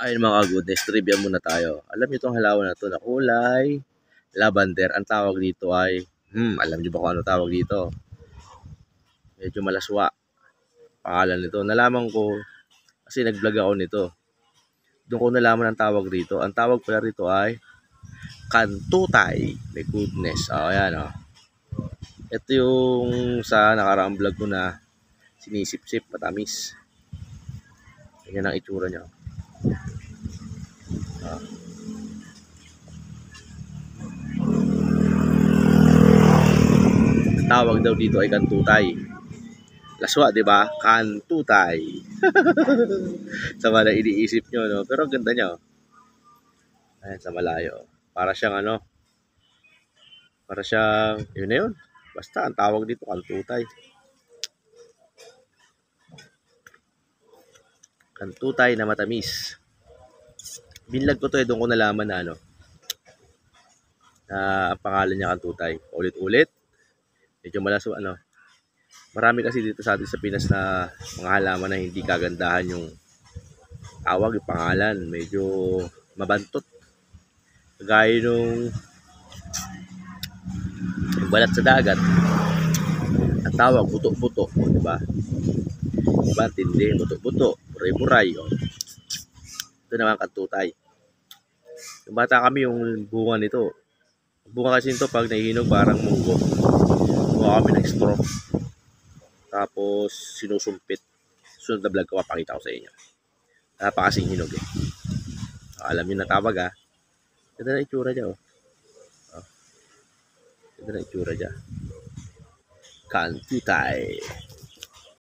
Ayun mga goodness, trivia muna tayo. Alam niyo itong halaman na to na kulay lavender. Ang tawag dito ay, alam niyo ba kung ano tawag dito? Medyo malaswa. Pangalan nito. Nalaman ko kasi nag-vlog ako nito. Doon ko nalaman ang tawag rito. Ang tawag pala rito ay kantutay. My goodness. Ayan o. Ito yung sa nakaraang vlog ko na sinisip-sip, matamis. Ganyan ang itsura niya. Tawag daw dito ay kantutay. Laswa, 'di ba? Kantutay. Sama na iniisip nyo, no? Pero ang ganda niya, oh. Ayan, sa malayo. Para siyang yun na yun. Basta, ang tawag dito, kantutay. Kantutay na matamis. Binlag ko to doon ko nalaman na na ang pangalan niya kantutay. Ulit-ulit. Medyo malaswa, Marami kasi dito sa atin sa Pinas na mga halaman na hindi kagandahan yung tawag, yung pangalan. Medyo mabantot. Gaya nung balat sa dagat. Ang tawag, buto-buto. Diba? Diba? Tindi, buto-buto. Buray-buray. Ito naman kantutay. Yung bata kami, yung bunga nito. Bunga kasi nito pag nahihinog parang munggo. Bunga kami ng straw. Tapos sinusumpit. Sunod na vlog ko, papakita ko sa inyo. Napakasing hinog eh. Alam nyo na tawag ha. Ganda na itsura niya oh. Ganda na itsura niya. Kantutay.